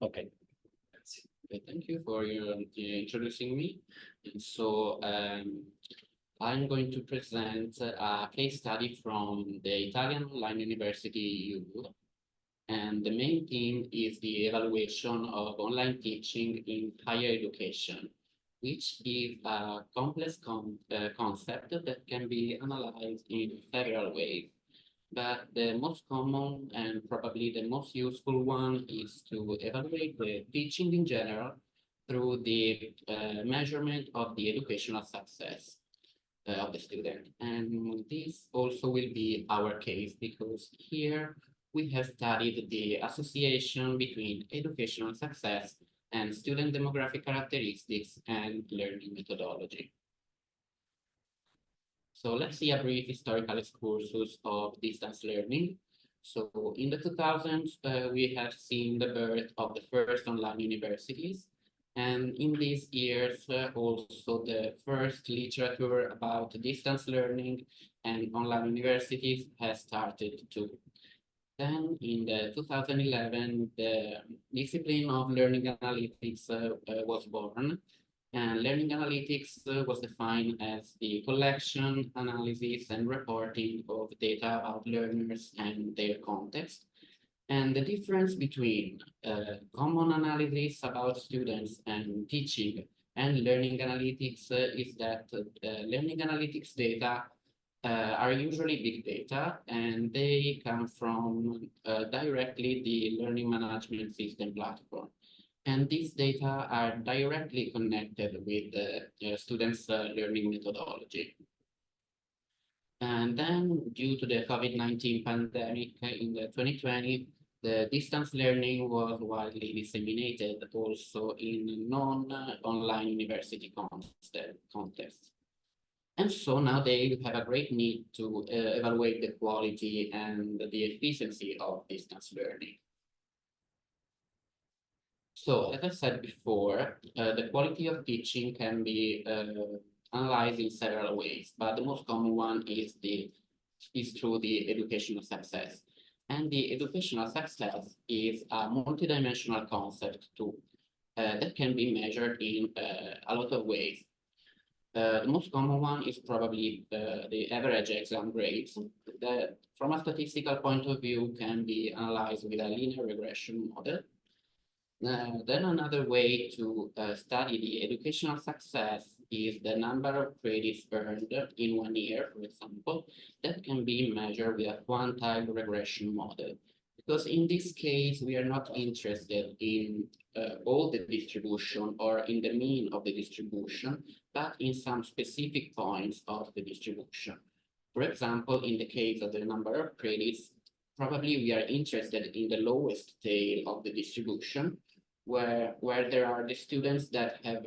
Okay. Thank you for your introducing me. And so I'm going to present a case study from the Italian online university IUL. And the main theme is the evaluation of online teaching in higher education, which is a complex concept that can be analyzed in several ways. But the most common and probably the most useful one is to evaluate the teaching in general through the measurement of the educational success of the student. And this also will be our case because here we have studied the association between educational success and student demographic characteristics and learning methodology. So let's see a brief historical excursus of distance learning. So in the 2000s, we have seen the birth of the first online universities. And in these years, also the first literature about distance learning and online universities has started too. Then in the 2011, the discipline of learning analytics was born. And learning analytics was defined as the collection, analysis, and reporting of data about learners and their context. And the difference between common analysis about students and teaching and learning analytics is that learning analytics data are usually big data, and they come from directly the learning management system platform. And these data are directly connected with the students' learning methodology. And then due to the COVID-19 pandemic in the 2020, the distance learning was widely disseminated also in non-online university contexts. And so nowadays we have a great need to evaluate the quality and the efficiency of distance learning. So as I said before, the quality of teaching can be analyzed in several ways, but the most common one is through the educational success. And the educational success is a multidimensional concept too, that can be measured in a lot of ways. The most common one is probably the average exam grades that from a statistical point of view can be analyzed with a linear regression model. Then another way to study the educational success is the number of credits earned in 1 year, for example, that can be measured with a quantile regression model. Because in this case, we are not interested in all the distribution or in the mean of the distribution, but in some specific points of the distribution. For example, in the case of the number of credits, probably we are interested in the lowest tail of the distribution, where there are the students that have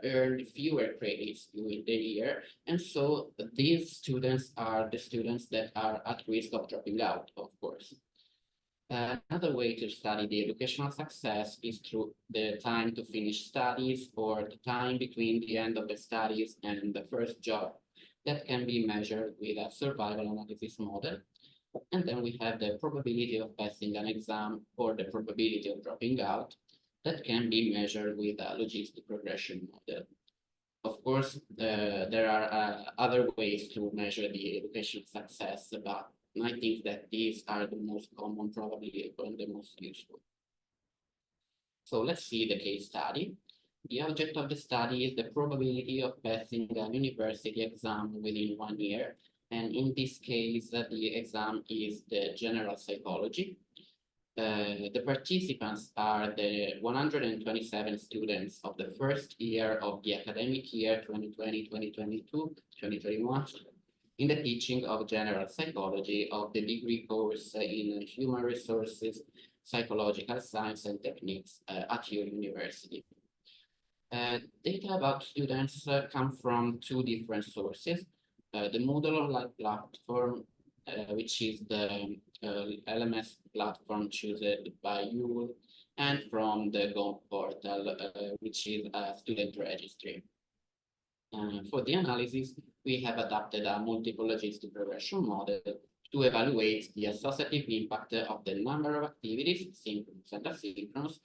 earned fewer credits during the year. And so these students are the students that are at risk of dropping out, of course. Another way to study the educational success is through the time to finish studies or the time between the end of the studies and the first job. That can be measured with a survival analysis model. And then we have the probability of passing an exam or the probability of dropping out. That can be measured with a logistic regression model. Of course, there are other ways to measure the educational success, but I think that these are the most common, probably, and the most useful. So let's see the case study. The object of the study is the probability of passing an university exam within 1 year. And in this case, the exam is the general psychology. The participants are the 127 students of the first year of the academic year 2020, 2022, 2021 in the teaching of general psychology of the degree course in human resources, psychological science and techniques at IUL University. Data about students come from 2 different sources. The Moodle online platform, which is the LMS platform chosen by IUL, and from the Go portal, which is a student registry. For the analysis, we have adapted a multiple logistic regression model to evaluate the associative impact of the number of activities, synchronous and asynchronous,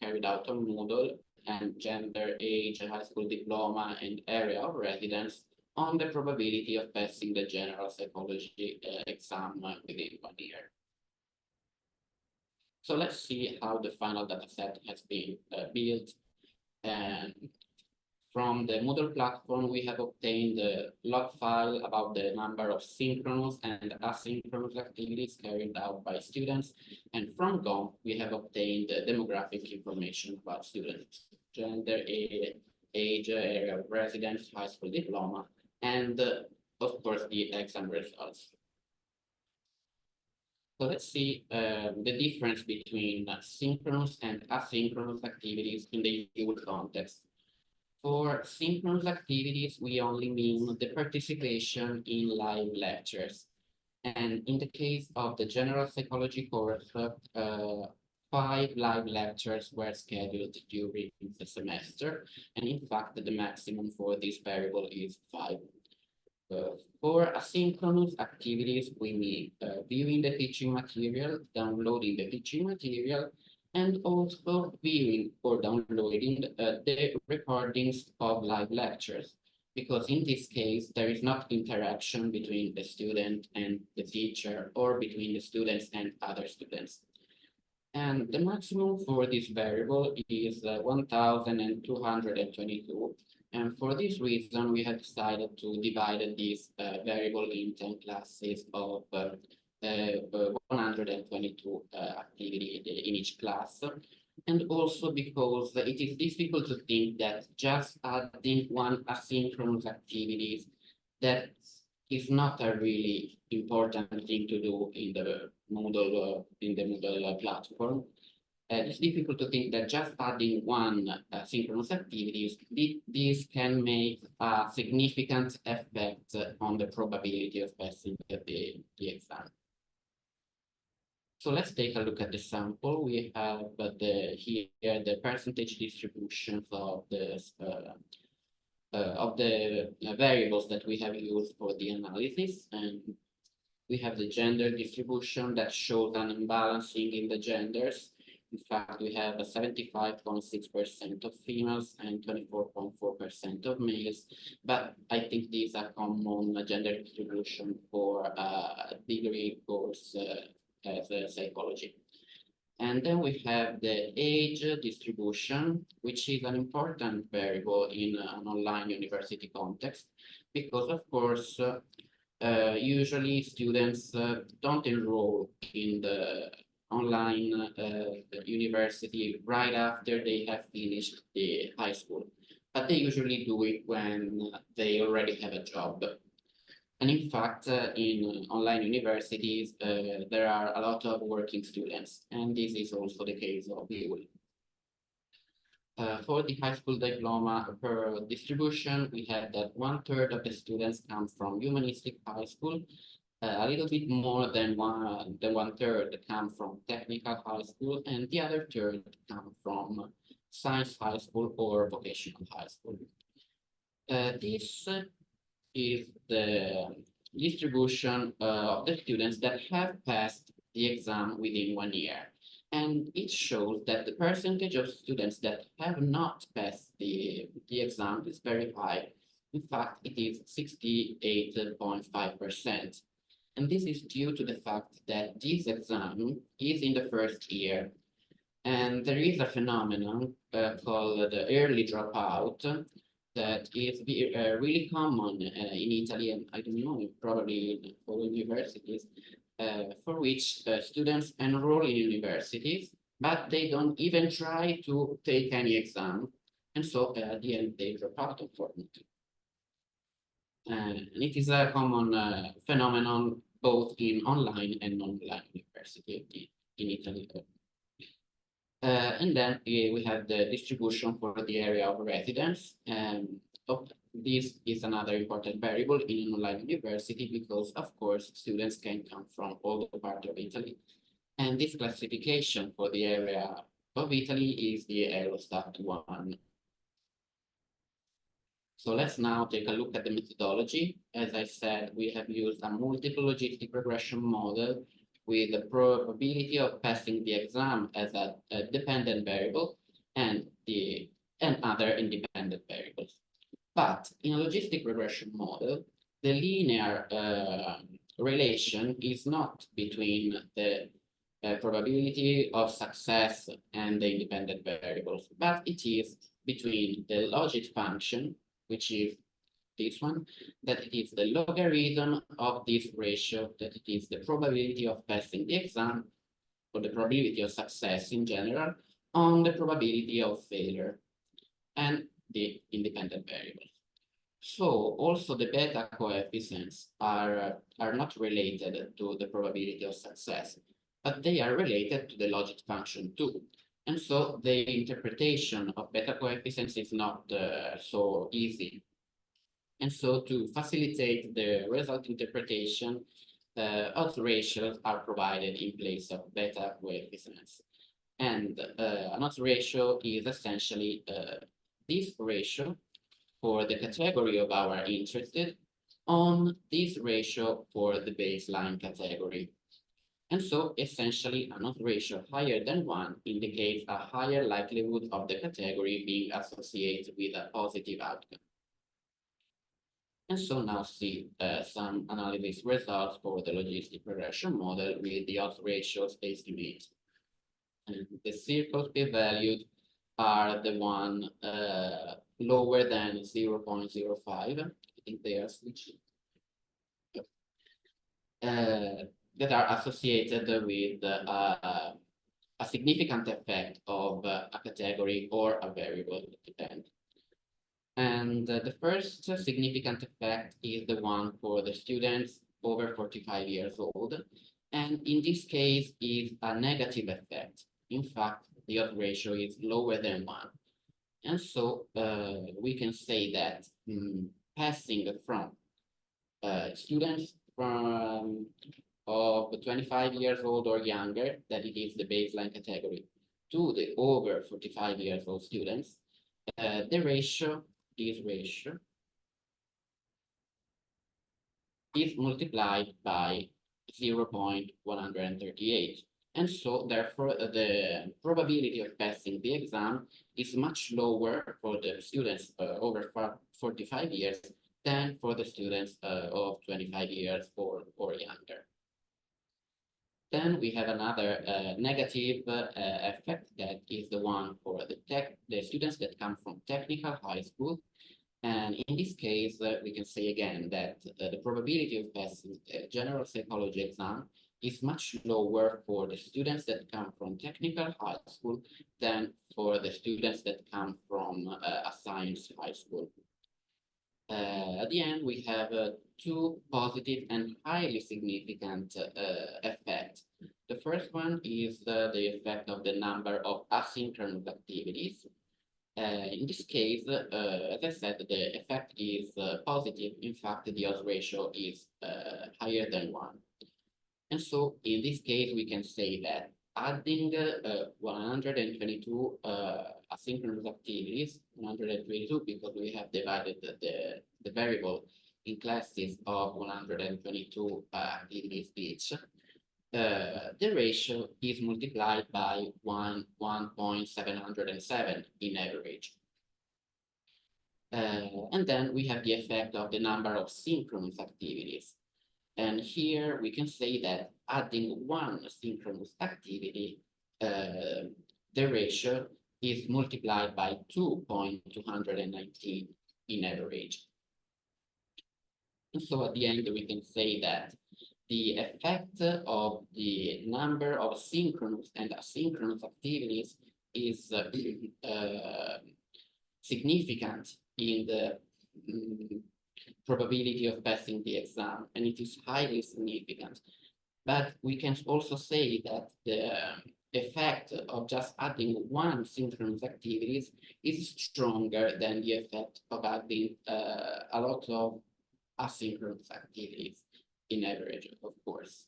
carried out on Moodle, and gender, age, high school diploma, and area of residence on the probability of passing the general psychology exam within 1 year. So let's see how the final dataset has been built. And from the Moodle platform, we have obtained the log file about the number of synchronous and asynchronous activities carried out by students. And from GOM, we have obtained the demographic information about students, gender, age, area of residence, high school diploma, and of course, the exam results. So let's see the difference between synchronous and asynchronous activities in the IUL context. For synchronous activities, we only mean the participation in live lectures. And in the case of the general psychology course, 5 live lectures were scheduled during the semester. And in fact, the maximum for this variable is 5. For asynchronous activities, we mean viewing the teaching material, downloading the teaching material, and also viewing or downloading the recordings of live lectures, because in this case, there is not interaction between the student and the teacher or between the students and other students. And the maximum for this variable is 1,222. And for this reason, we have decided to divide this variable in 10 classes of 122 activity in each class. And also because it is difficult to think that just adding one asynchronous activities, that is not a really important thing to do in the Moodle platform. It's difficult to think that just adding one synchronous activities, this can make a significant effect on the probability of passing the exam. So let's take a look at the sample. We have here the percentage distributions of the variables that we have used for the analysis, and we have the gender distribution that shows an imbalancing in the genders. In fact, we have 75.6% of females and 24.4% of males, but I think these are common gender distribution for degree course as psychology. And then we have the age distribution, which is an important variable in an online university context, because of course, usually students don't enroll in the online university right after they have finished the high school, but they usually do it when they already have a job. And in fact, in online universities, there are a lot of working students, and this is also the case of IUL. For the high school diploma per distribution, we have that 1/3 of the students come from humanistic high school, a little bit more than 1/3 come from technical high school, and the other third come from science high school or vocational high school. This is the distribution of the students that have passed the exam within 1 year. And it shows that the percentage of students that have not passed the exam is very high. In fact, it is 68.5%. And this is due to the fact that this exam is in the first year. And there is a phenomenon called the early dropout that is really common in Italy, and I don't know, probably in all universities, for which students enroll in universities, but they don't even try to take any exam. And so at the end, they drop out, unfortunately. And it is a common phenomenon both in online and non-online university in Italy. And then we have the distribution for the area of residence. This is another important variable in an online university because, of course, students can come from all the part of Italy. And this classification for the area of Italy is the Eurostat 1. So let's now take a look at the methodology. As I said, we have used a multiple logistic regression model with the probability of passing the exam as a dependent variable and other independent variables. But in a logistic regression model, the linear relation is not between the probability of success and the independent variables, but it is between the logic function, which is this one, that it is the logarithm of this ratio, that it is the probability of passing the exam, or the probability of success in general, on the probability of failure, and the independent variables. So also the beta coefficients are not related to the probability of success, but they are related to the logic function too. And so the interpretation of beta coefficients is not so easy. And so to facilitate the result interpretation, odds ratios are provided in place of beta coefficients. And an odds ratio is essentially this ratio for the category of our interested on this ratio for the baseline category. And so essentially an odds ratio higher than 1 indicates a higher likelihood of the category being associated with a positive outcome. And so now see some analysis results for the logistic regression model with the odds ratios estimate. And the circles p-valued are the one lower than 0.05. I think they are switching. That are associated with a significant effect of a category or a variable, depends. And the first significant effect is the one for the students over 45 years old. And in this case is a negative effect. In fact, the odds ratio is lower than 1. And so we can say that passing from students from of 25 years old or younger, that it is the baseline category, to the over 45 years old students, the ratio, this ratio, is multiplied by 0.138. And so therefore the probability of passing the exam is much lower for the students over 45 years than for the students of 25 years or younger. Then we have another negative effect, that is the one for the students that come from technical high school. And in this case, we can say again that the probability of passing the general psychology exam is much lower for the students that come from technical high school than for the students that come from a science high school. At the end, we have two positive and highly significant effects. The first one is the effect of the number of asynchronous activities. In this case, as I said, the effect is positive. In fact, the odds ratio is higher than 1. And so in this case, we can say that adding 122 asynchronous activities, 122 because we have divided the variable in classes of 122 activities each, the ratio is multiplied by 1.707 in average. And then we have the effect of the number of synchronous activities. And here we can say that adding one synchronous activity, the ratio is multiplied by 2.219 in average. And so at the end, we can say that the effect of the number of synchronous and asynchronous activities is significant in the probability of passing the exam, and it is highly significant. But we can also say that the effect of just adding one synchronous activities is stronger than the effect of adding a lot of asynchronous activities in average, of course.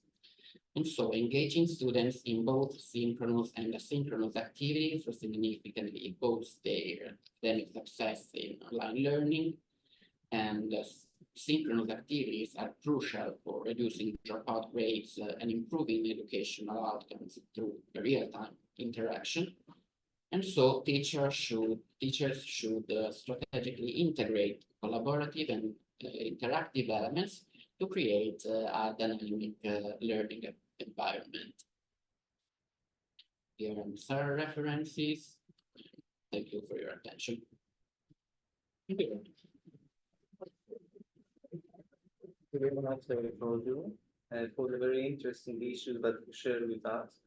And so engaging students in both synchronous and asynchronous activities significantly boosts their academic success in online learning. And synchronous activities are crucial for reducing dropout rates and improving educational outcomes through real-time interaction. And so teachers should strategically integrate collaborative and interactive elements to create a dynamic learning environment. Here are some references. Thank you for your attention. Thank you very much, Giorgio, for the very interesting issues that you shared with us.